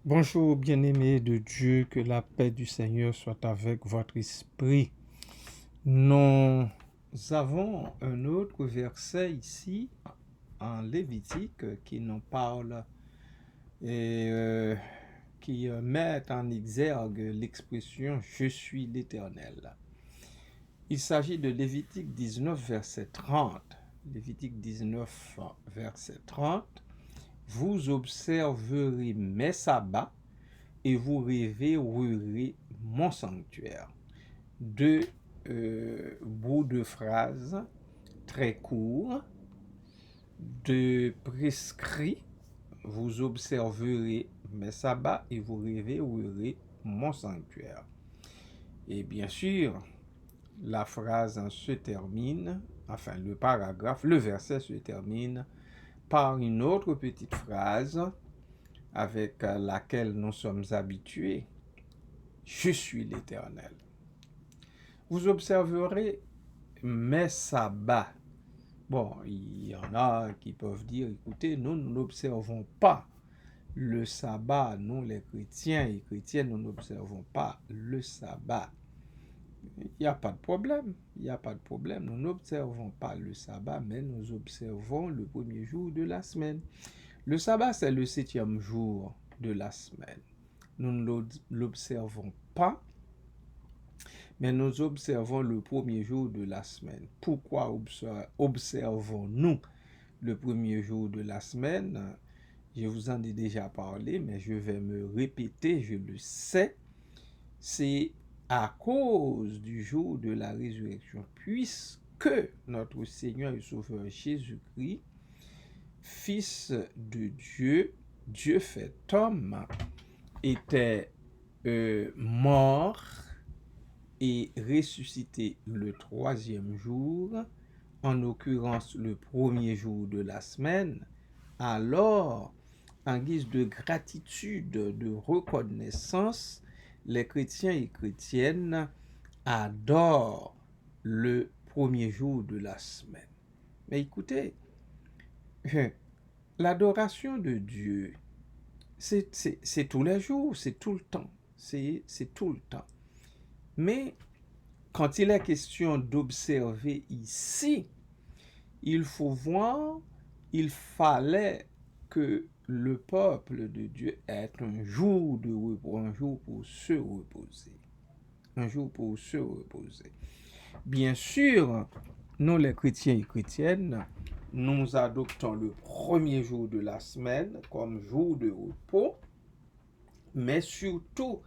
Bonjour bien-aimés de Dieu, que la paix du Seigneur soit avec votre esprit. Nous avons un autre verset ici en Lévitique qui nous parle et qui met en exergue l'expression « Je suis l'Éternel ». Il s'agit de Lévitique 19, verset 30. Lévitique 19, verset 30. Vous observerez mes sabbats et vous révérerez mon sanctuaire. Deux bouts de phrases très courts, de prescrits. Vous observerez mes sabbats et vous révérerez mon sanctuaire. Et bien sûr, la phrase se termine, enfin le paragraphe, le verset se termine par une autre petite phrase avec laquelle nous sommes habitués. Je suis l'Éternel. Vous observerez mes sabbats. Bon, il y en a qui peuvent dire, écoutez, nous n'observons pas le sabbat, nous les chrétiens et chrétiennes, nous n'observons pas le sabbat. Il n'y a pas de problème, il n'y a pas de problème. Nous n'observons pas le sabbat, mais nous observons le premier jour de la semaine. Le sabbat, c'est le 7e jour de la semaine. Nous ne l'observons pas, mais nous observons le premier jour de la semaine. Pourquoi observons-nous le premier jour de la semaine? Je vous en ai déjà parlé, mais je vais me répéter, je le sais. C'est à cause du jour de la résurrection, puisque notre Seigneur et Sauveur Jésus-Christ, Fils de Dieu, Dieu fait homme, était mort et ressuscité le 3e jour, en l'occurrence le premier jour de la semaine, alors, en guise de gratitude, de reconnaissance, les chrétiens et chrétiennes adorent le premier jour de la semaine. Mais écoutez, l'adoration de Dieu, c'est tous les jours, c'est tout le temps. C'est tout le temps. Mais quand il est question d'observer ici, il faut voir, il fallait que le peuple de Dieu ait un jour de repos, un jour pour se reposer. Un jour pour se reposer. Bien sûr, nous les chrétiens et chrétiennes, nous adoptons le premier jour de la semaine comme jour de repos, mais surtout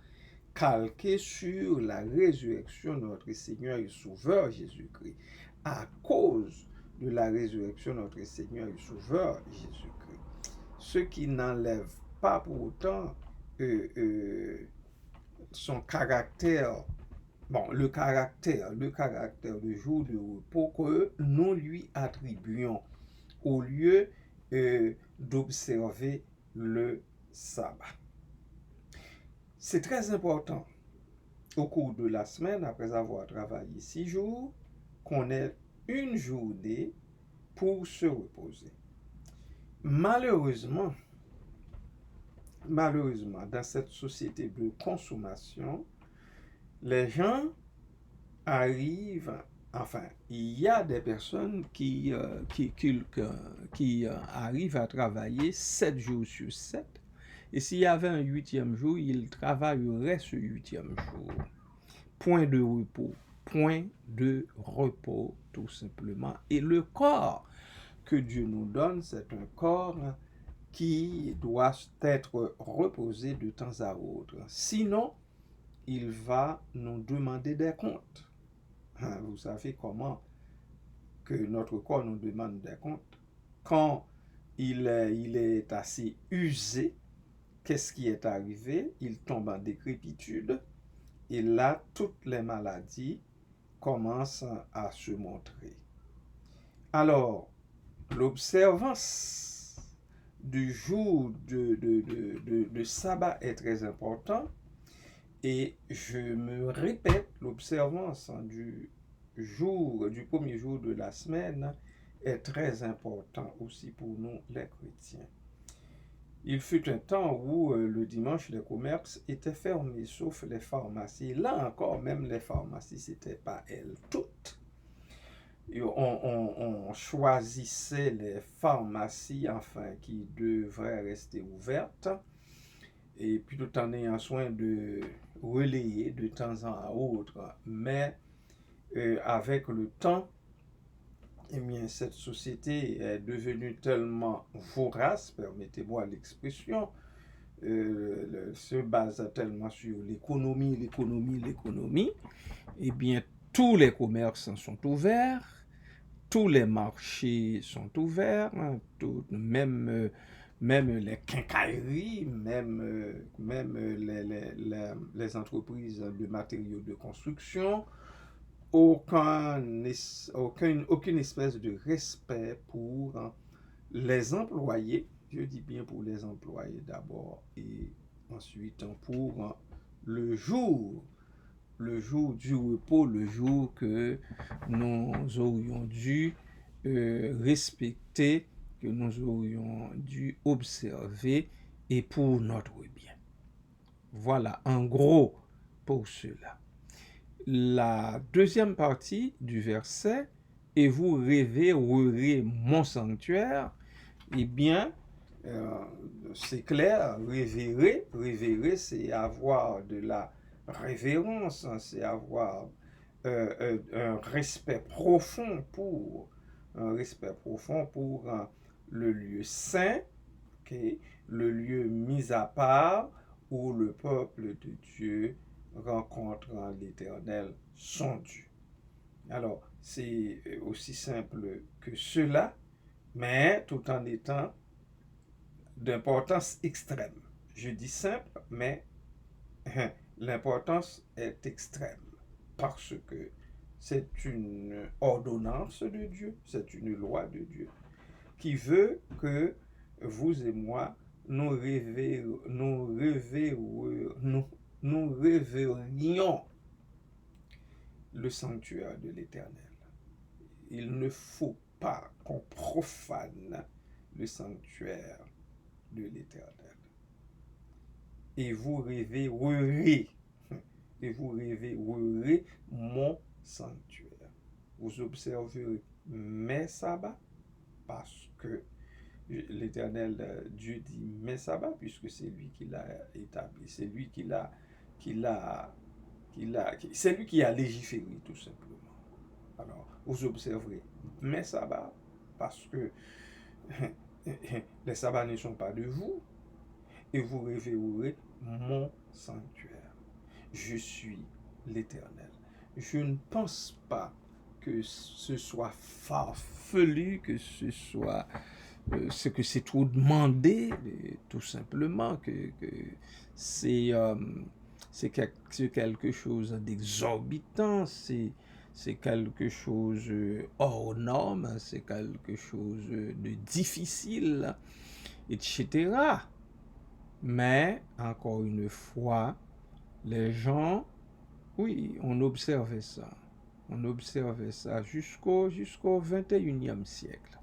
calqué sur la résurrection de notre Seigneur et Sauveur Jésus-Christ. À cause de la résurrection de notre Seigneur et Sauveur Jésus-Christ. Ce qui n'enlève pas pour autant son caractère, le caractère de jour de repos que nous lui attribuons au lieu d'observer le sabbat. C'est très important au cours de la semaine, après avoir travaillé 6 jours, qu'on ait une journée pour se reposer. Malheureusement, dans cette société de consommation, les gens arrivent, enfin, il y a des personnes qui arrivent à travailler 7 jours sur 7. Et s'il y avait un 8e jour, ils travailleraient ce 8e jour. Point de repos, tout simplement. Et le corps que Dieu nous donne, c'est un corps qui doit être reposé de temps à autre. Sinon, il va nous demander des comptes. Vous savez comment que notre corps nous demande des comptes. Quand il est assez usé, qu'est-ce qui est arrivé? Il tombe en décrépitude. Et là, toutes les maladies commencent à se montrer. Alors, l'observance du jour de sabbat est très important. Et je me répète, l'observance du premier jour de la semaine est très important aussi pour nous les chrétiens. Il fut un temps où le dimanche, les commerces étaient fermés, sauf les pharmacies. Là encore, même les pharmacies, c'était pas elles toutes. Et on choisissait les pharmacies, enfin, qui devraient rester ouvertes, et puis tout en ayant soin de relayer de temps en autre. Mais avec le temps, eh bien, cette société est devenue tellement vorace, permettez-moi l'expression, se base tellement sur l'économie, eh bien, tous les commerces sont ouverts, tous les marchés sont ouverts, hein, même les quincailleries, même les entreprises de matériaux de construction, aucune espèce de respect pour les employés, je dis bien pour les employés d'abord, et ensuite pour le jour du repos, le jour que nous aurions dû respecter, que nous aurions dû observer, et pour notre bien. Voilà, en gros, pour cela. La deuxième partie du verset, et vous révérerez mon sanctuaire, eh bien, c'est clair, révérer, c'est avoir de la révérence, hein, c'est avoir un respect profond pour, le lieu saint, okay, le lieu mis à part où le peuple de Dieu rencontre l'Éternel, son Dieu. Alors, c'est aussi simple que cela, mais tout en étant d'importance extrême. Je dis simple, mais l'importance est extrême parce que c'est une ordonnance de Dieu, c'est une loi de Dieu qui veut que vous et moi nous révérions le sanctuaire de l'Éternel. Il ne faut pas qu'on profane le sanctuaire de l'Éternel. Et vous révérerez mon sanctuaire. Vous observerez mes sabbats, parce que l'Éternel Dieu dit mes sabbats, puisque c'est lui qui l'a établi, c'est lui c'est lui qui a légiféré, tout simplement. Alors, vous observerez mes sabbats, parce que les sabbats ne sont pas de vous, et vous révérerez mon sanctuaire. Je suis l'Éternel. Je ne pense pas que ce soit farfelu, que c'est trop demandé, tout simplement, que c'est quelque chose d'exorbitant, c'est quelque chose hors norme, c'est quelque chose de difficile, etc. Mais, encore une fois, les gens, oui, on observait ça. On observait ça jusqu'au 21e siècle.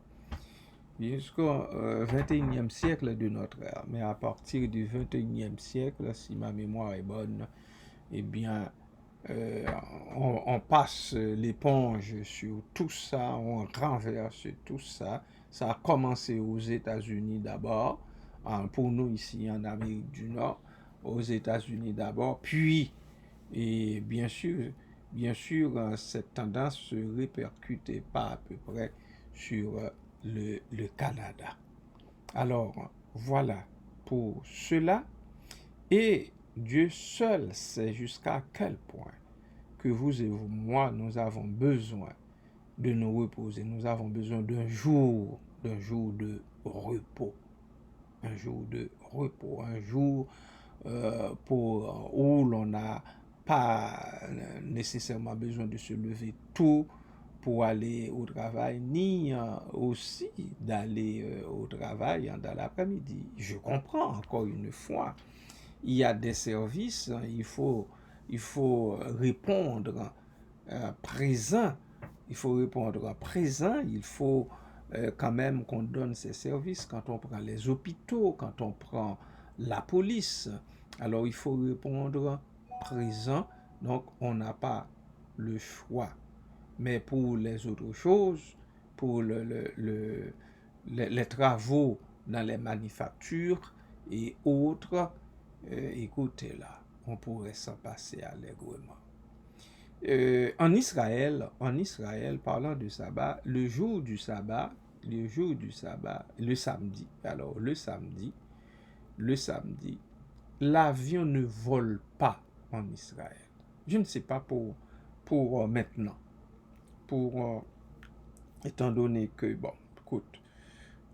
Jusqu'au 21e siècle de notre ère. Mais à partir du 21e siècle, si ma mémoire est bonne, eh bien, on passe l'éponge sur tout ça, on renverse tout ça. Ça a commencé aux États-Unis d'abord, pour nous ici en Amérique du Nord, aux États-Unis d'abord, puis, et bien sûr, cette tendance se répercutait pas à peu près sur le Canada. Alors, voilà pour cela. Et Dieu seul sait jusqu'à quel point que vous et moi, nous avons besoin de nous reposer. Nous avons besoin d'un jour de repos. Un jour de repos. Un jour où l'on n'a pas nécessairement besoin de se lever tôt pour aller au travail, ni aussi d'aller au travail dans l'après-midi. Je comprends, encore une fois, il y a des services, il faut répondre présent. Il faut répondre présent, il faut quand même qu'on donne ces services, quand on prend les hôpitaux, quand on prend la police. Alors il faut répondre présent, donc on n'a pas le choix. Mais pour les autres choses, pour les travaux dans les manufactures et autres, écoutez là, on pourrait s'en passer allègrement. En Israël, parlant de sabbat, le samedi, alors le samedi, l'avion ne vole pas en Israël. Je ne sais pas pour maintenant, pour étant donné que, bon, écoute,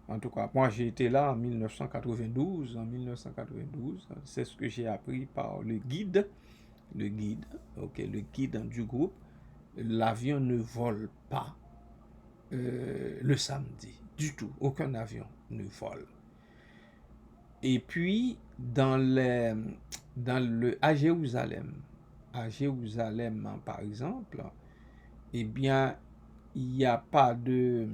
en tout cas, moi j'ai été là en 1992, c'est ce que j'ai appris par le guide, le guide du groupe. L'avion ne vole pas le samedi, du tout. Aucun avion ne vole. Et puis, à Jérusalem, par exemple, eh bien, il n'y a pas de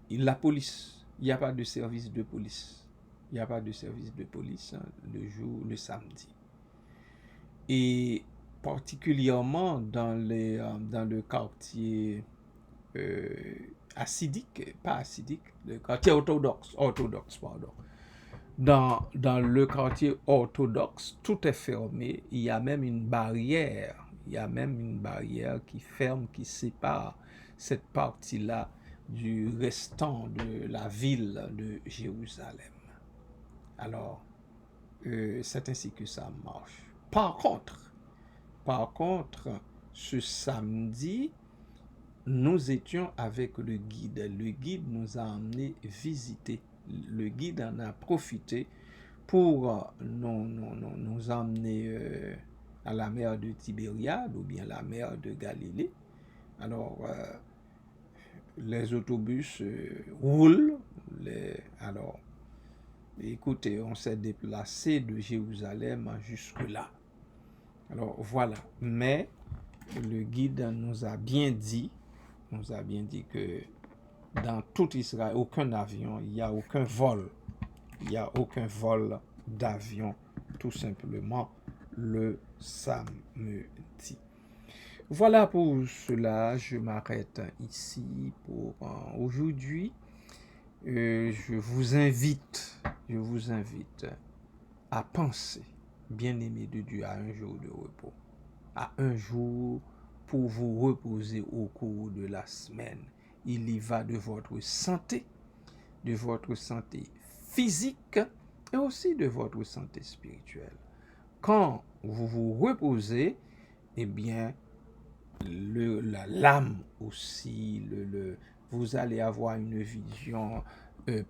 la police, il n'y a pas de service de police. Il n'y a pas de service de police le samedi. Et particulièrement dans le quartier le quartier orthodoxe, pardon. Dans le quartier orthodoxe, tout est fermé. Il y a même une barrière. Qui ferme, qui sépare cette partie-là du restant de la ville de Jérusalem. Alors, c'est ainsi que ça marche. Par contre, ce samedi, nous étions avec le guide. Le guide nous a emmenés visiter. Le guide en a profité pour nous emmener à la mer de Tibériade ou bien la mer de Galilée. Alors, les autobus roulent. Alors, écoutez, on s'est déplacé de Jérusalem jusque-là. Alors, voilà. Mais le guide nous a bien dit que dans tout Israël, aucun avion, il n'y a aucun vol. Il n'y a aucun vol d'avion, tout simplement, le samedi. Voilà pour cela, je m'arrête ici pour aujourd'hui. Je vous invite à penser, bien-aimé de Dieu, à un jour de repos, à un jour pour vous reposer au cours de la semaine. Il y va de votre santé physique et aussi de votre santé spirituelle. Quand vous vous reposez, eh bien, l'âme aussi, vous allez avoir une vision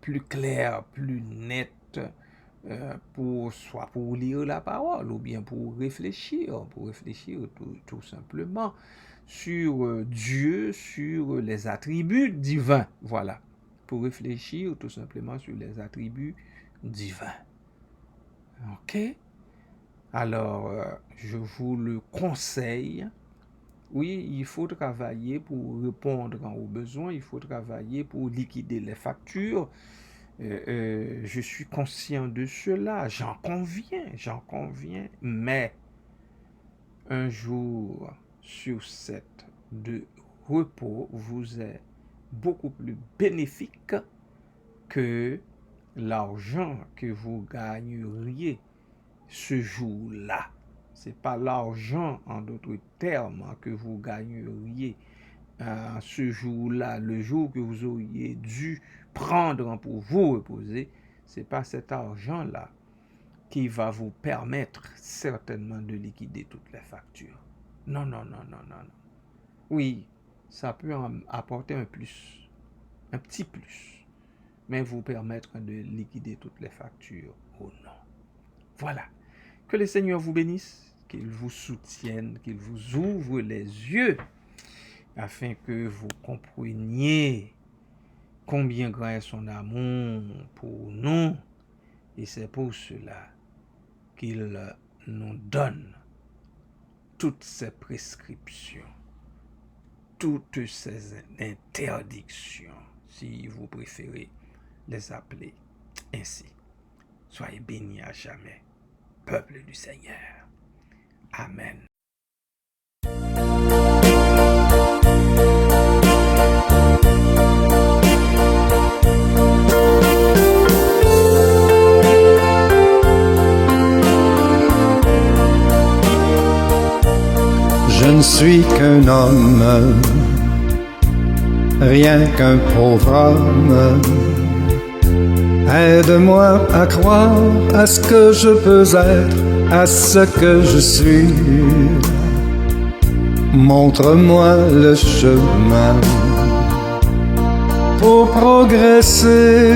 plus claire, plus nette, soit pour lire la parole ou bien pour réfléchir tout simplement sur Dieu, sur les attributs divins. Voilà, pour réfléchir tout simplement sur les attributs divins. Ok? Alors, je vous le conseille. Oui, il faut travailler pour répondre aux besoins, il faut travailler pour liquider les factures. Je suis conscient de cela, j'en conviens, mais un jour sur 7 de repos vous est beaucoup plus bénéfique que l'argent que vous gagneriez ce jour-là. Ce n'est pas l'argent, en d'autres termes, que vous gagneriez ce jour-là, le jour que vous auriez dû prendre pour vous reposer. Ce n'est pas cet argent-là qui va vous permettre certainement de liquider toutes les factures. Non. Oui, ça peut apporter un plus, un petit plus, mais vous permettre de liquider toutes les factures ou non. Voilà. Que le Seigneur vous bénisse, qu'il vous soutienne, qu'il vous ouvre les yeux afin que vous compreniez combien grand est son amour pour nous. Et c'est pour cela qu'il nous donne toutes ces prescriptions, toutes ces interdictions si vous préférez les appeler ainsi. Soyez bénis à jamais, peuple du Seigneur. Amen. Je ne suis qu'un homme, rien qu'un pauvre homme. Aide-moi à croire à ce que je peux être, à ce que je suis. Montre-moi le chemin pour progresser.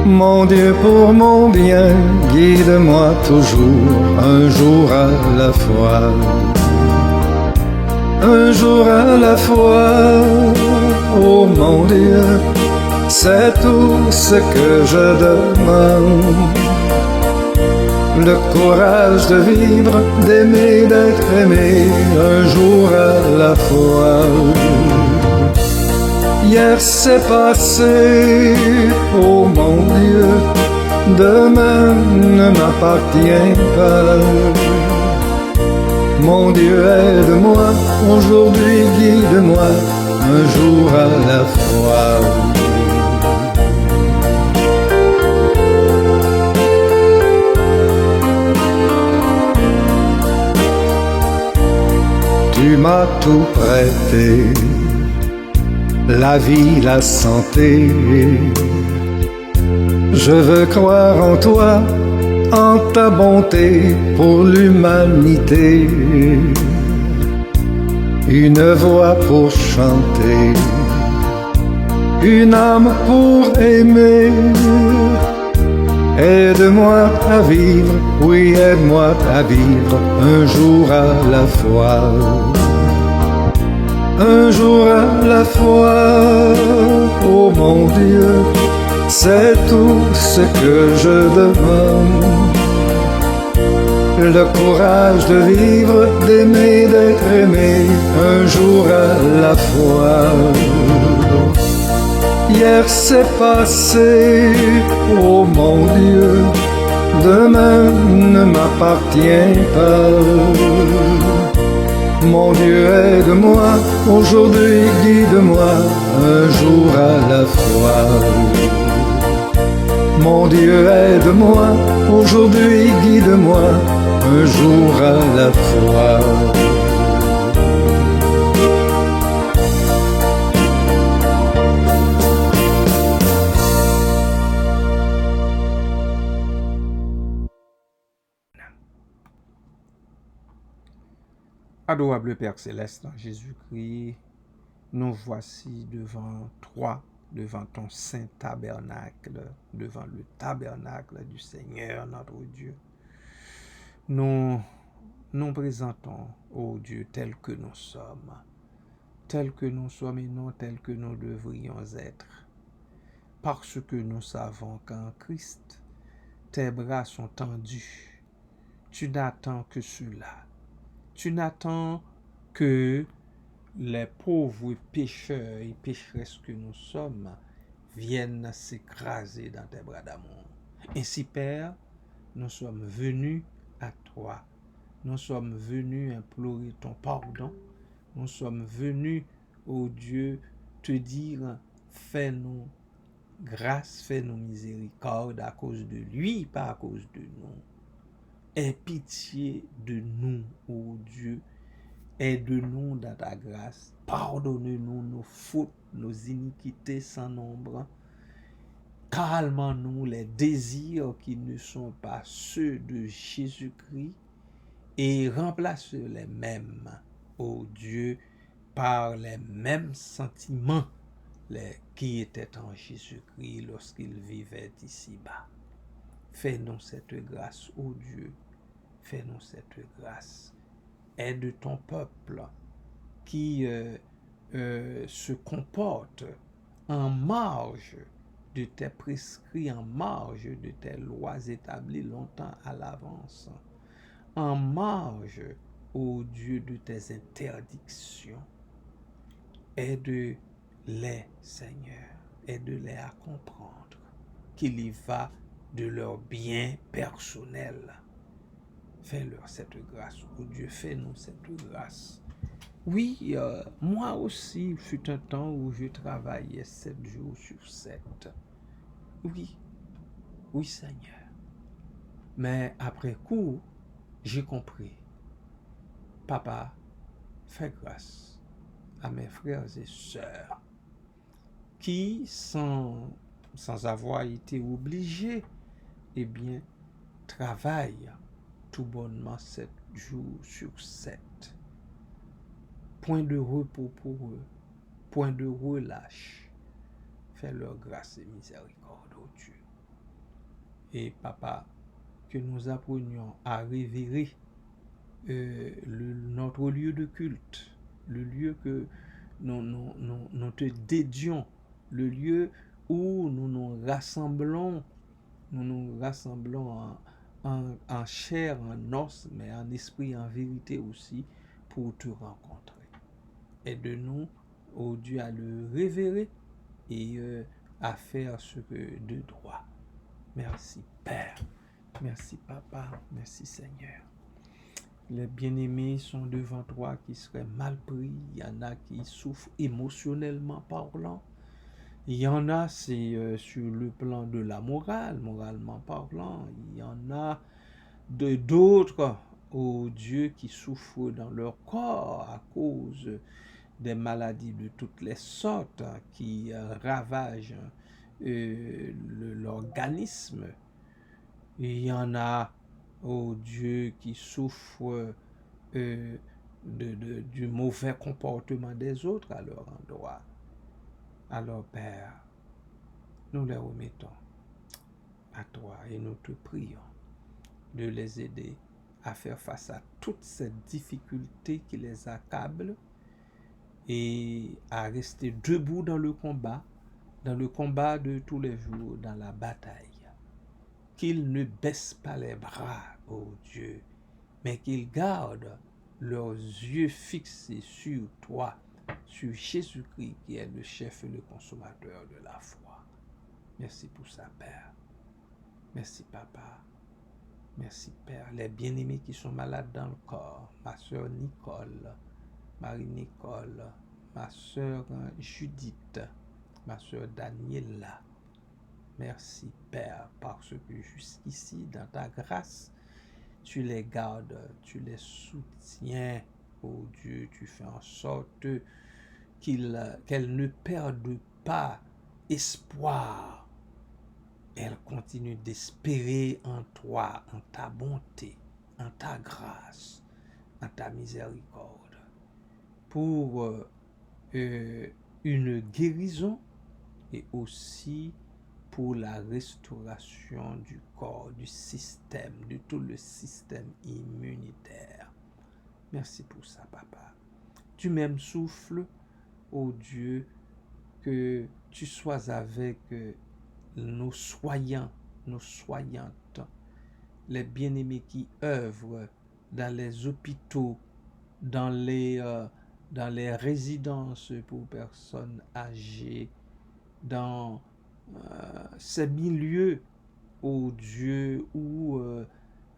Mon Dieu, pour mon bien, guide-moi toujours, un jour à la fois. Un jour à la fois, oh mon Dieu, c'est tout ce que je demande. Le courage de vivre, d'aimer, d'être aimé, un jour à la fois. Hier c'est passé, oh mon Dieu, demain ne m'appartient pas. Mon Dieu, aide-moi, aujourd'hui guide-moi, un jour à la fois. Tu m'as tout prêté, la vie, la santé. Je veux croire en toi, en ta bonté pour l'humanité. Une voix pour chanter, une âme pour aimer. Aide-moi à vivre, oui, aide-moi à vivre un jour à la fois. Un jour à la fois, oh mon Dieu, c'est tout ce que je demande. Le courage de vivre, d'aimer, d'être aimé, un jour à la fois. Hier c'est passé, oh mon Dieu, demain ne m'appartient pas. Mon Dieu, aide-moi, aujourd'hui guide-moi, un jour à la fois. Mon Dieu, aide-moi, aujourd'hui guide-moi, un jour à la fois. Adorable Père Céleste, en Jésus-Christ, nous voici devant toi, devant ton saint tabernacle, devant le tabernacle du Seigneur, notre Dieu. Nous nous présentons, ô Dieu, tel que nous sommes et non tel que nous devrions être, parce que nous savons qu'en Christ, tes bras sont tendus. Tu n'attends que cela. Tu n'attends que les pauvres pécheurs et pécheresses que nous sommes viennent s'écraser dans tes bras d'amour. Ainsi, Père, nous sommes venus à toi. Nous sommes venus implorer ton pardon. Nous sommes venus, ô Dieu, te dire, fais-nous grâce, fais-nous miséricorde à cause de lui, pas à cause de nous. Aie pitié de nous, ô Dieu. Aide-nous dans ta grâce. Pardonne-nous nos fautes, nos iniquités sans nombre. Calme-nous les désirs qui ne sont pas ceux de Jésus-Christ et remplace les mêmes, ô Dieu, par les mêmes sentiments qui étaient en Jésus-Christ lorsqu'il vivait ici-bas. Fais-nous cette grâce, ô Dieu. Fais-nous cette grâce. Aide ton peuple qui se comporte en marge de tes prescrits, en marge de tes lois établies longtemps à l'avance, en marge, ô Dieu, de tes interdictions. Aide les, Seigneur, aide-les à comprendre qu'il y va de leur bien personnel. Fais-leur cette grâce, oh Dieu, fais-nous cette grâce. Oui, moi aussi, fut un temps où je travaillais 7 jours sur 7. Oui, oui Seigneur. Mais après coup, j'ai compris. Papa, fais grâce à mes frères et sœurs qui, sans avoir été obligés, eh bien, travaillent tout bonnement 7 jours sur 7. Point de repos pour eux, point de relâche. Fais leur grâce et miséricorde, oh Dieu. Et papa, que nous apprenions à révérer notre lieu de culte, le lieu que nous te dédions, le lieu où nous nous rassemblons en chair, en os, mais en esprit, en vérité aussi, pour te rencontrer. Aide-nous, oh Dieu, à le révérer et à faire ce que de droit. Merci Père, merci Papa, merci Seigneur. Les bien-aimés sont devant toi qui seraient mal pris. Il y en a qui souffrent émotionnellement parlant. Il y en a, c'est sur le plan de la morale, moralement parlant. Il y en a d'autres, oh Dieu, qui souffrent dans leur corps à cause des maladies de toutes les sortes qui ravagent l'organisme. Il y en a, oh Dieu, qui souffrent du mauvais comportement des autres à leur endroit. Alors, Père, nous les remettons à toi et nous te prions de les aider à faire face à toutes ces difficultés qui les accablent et à rester debout dans le combat de tous les jours, dans la bataille. Qu'ils ne baissent pas les bras, ô Dieu, mais qu'ils gardent leurs yeux fixés sur toi, sur Jésus-Christ qui est le chef et le consommateur de la foi. Merci pour ça, Père. Merci, Papa. Merci, Père. Les bien-aimés qui sont malades dans le corps, ma sœur Nicole, Marie-Nicole, ma sœur Judith, ma sœur Daniela. Merci, Père, parce que jusqu'ici, dans ta grâce, tu les gardes, tu les soutiens. Oh Dieu, tu fais en sorte qu'elles ne perdent pas espoir. Elles continuent d'espérer en toi, en ta bonté, en ta grâce, en ta miséricorde, pour une guérison et aussi pour la restauration du corps, du système, de tout le système immunitaire. Merci pour ça, Papa. Du même souffle, ô Dieu, que tu sois avec nos soignants, nos soignantes, les bien-aimés qui œuvrent dans les hôpitaux, dans les résidences pour personnes âgées, dans ces milieux, ô Dieu, où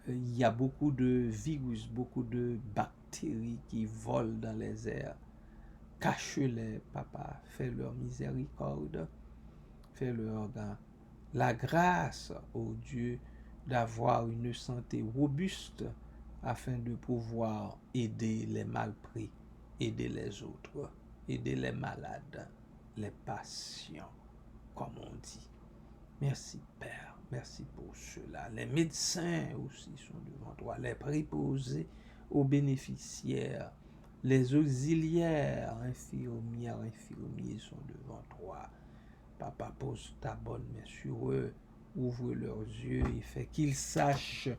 il y a beaucoup de virus, beaucoup de bactéries qui volent dans les airs. Cache-les, Papa, fais-leur miséricorde, fais-leur la grâce, ô Dieu, d'avoir une santé robuste afin de pouvoir aider les malpris, aider les autres, aider les malades, les patients, comme on dit. Merci, Père, merci pour cela. Les médecins aussi sont devant toi, les préposés aux bénéficiaires, les auxiliaires, infirmières, infirmiers sont devant toi. Papa, pose ta bonne main sur eux, ouvre leurs yeux et fait qu'ils sachent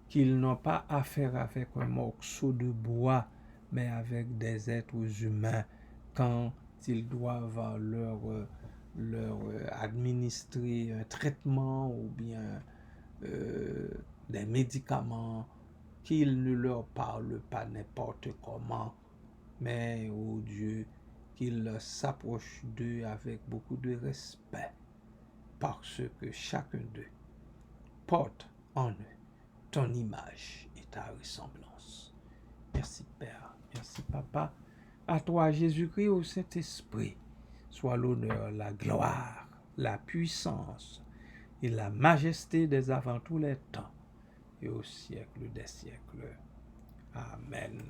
qu'ils n'ont pas affaire avec un morceau de bois, mais avec des êtres humains quand ils doivent leur administrer un traitement ou bien des médicaments, qu'ils ne leur parlent pas n'importe comment, mais, oh Dieu, qu'il s'approche d'eux avec beaucoup de respect, parce que chacun d'eux porte en eux ton image et ta ressemblance. Merci Père, merci Papa. À toi Jésus-Christ, au Saint-Esprit, soit l'honneur, la gloire, la puissance et la majesté des avant tous les temps et au siècle des siècles. Amen.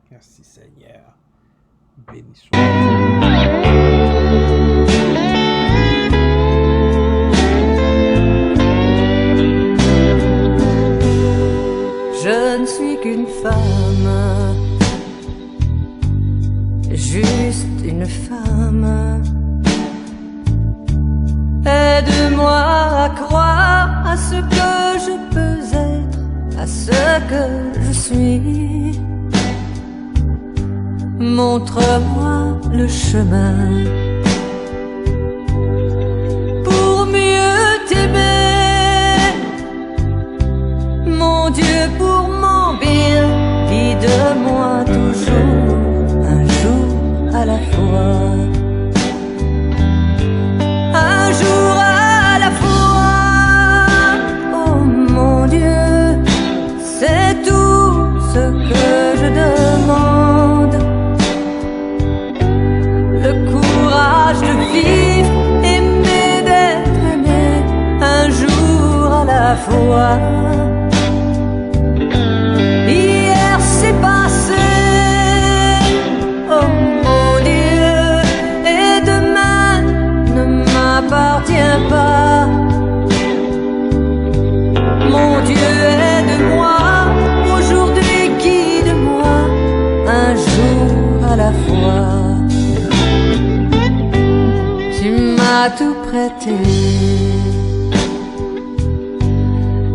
Merci Seigneur. Béni soit. Je ne suis qu'une femme, juste une femme. Aide-moi à croire à ce que je peux être, à ce que je suis. Montre-moi le chemin pour mieux t'aimer. Mon Dieu, pour mon bien, guide-moi toujours, un jour à la fois. Un jour à la fois. Oh mon Dieu, c'est tout ce que je demande. Le courage de vivre, aimer, d'être aimé, un jour à la fois. Hier c'est passé, oh mon Dieu, et demain ne m'appartient pas. Mon Dieu, aide-moi, aujourd'hui guide-moi, un jour à la fois. Tu m'as tout prêté,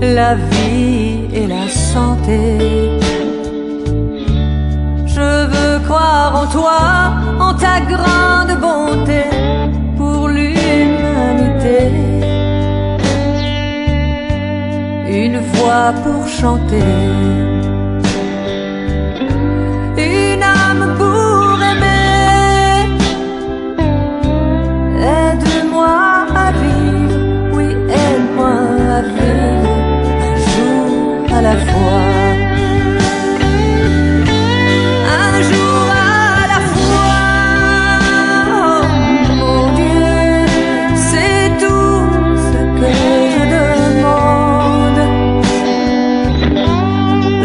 la vie et la santé. Je veux croire en toi, en ta grande bonté pour l'humanité. Une voix pour chanter, une âme pour aimer. Aide-moi à vivre, oui, aide-moi à vivre, un jour à la fois. Un jour à la fois. Oh mon Dieu, c'est tout ce que je demande.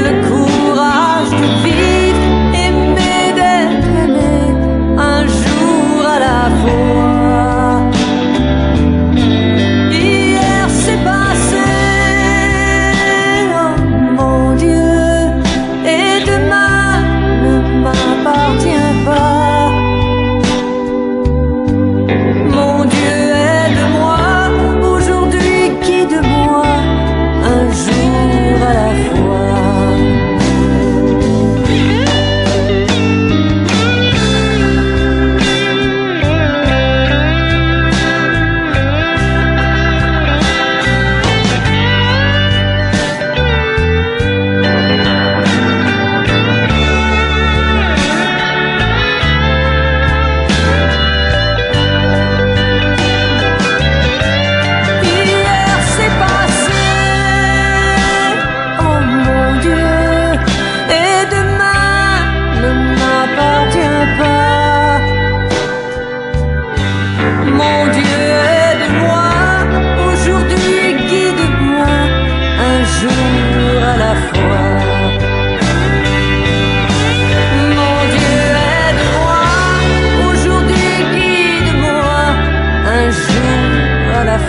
Le courage de vivre, aimer, d'être aimé, un jour à la fois. Hier c'est passé, oh mon Dieu, et demain ne m'appartient pas. Mon Dieu, aide-moi, aujourd'hui guide-moi, un jour à la fois. Hier c'est passé, oh mon Dieu, et demain ne m'appartient pas. Mon Dieu, aide-moi, aujourd'hui guide-moi, un jour à la fois. Mon Dieu, aide-moi, aujourd'hui guide-moi, un jour à la fois.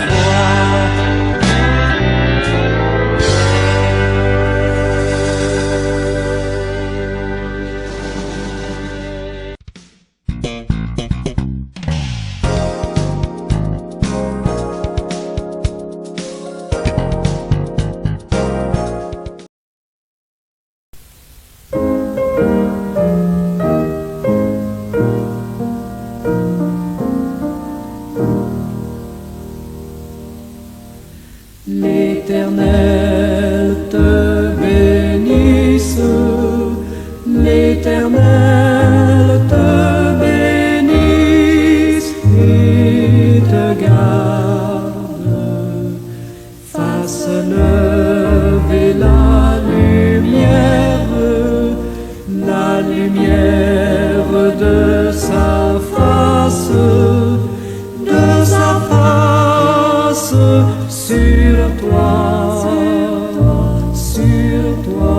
L'Éternel te bénisse, l'Éternel te bénisse. fasse lever la lumière de sa face sur toi,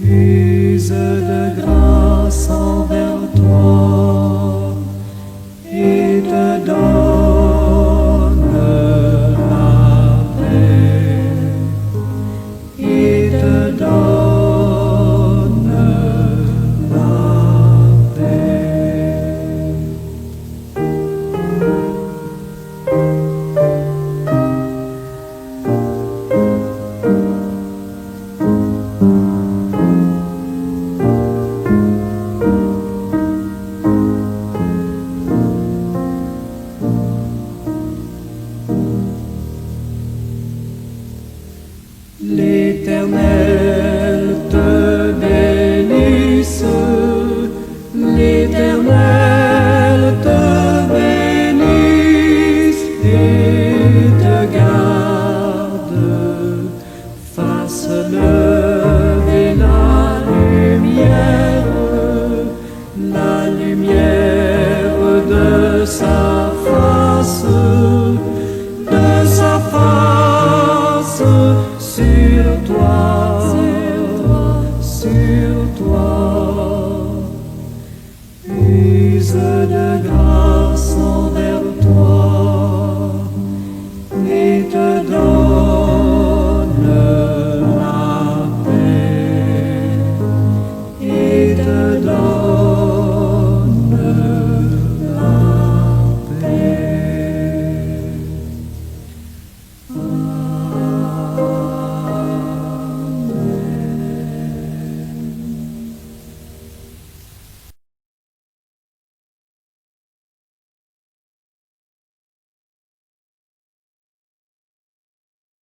use de grâce envers toi et te donne la paix, et te donne la paix. L'Éternel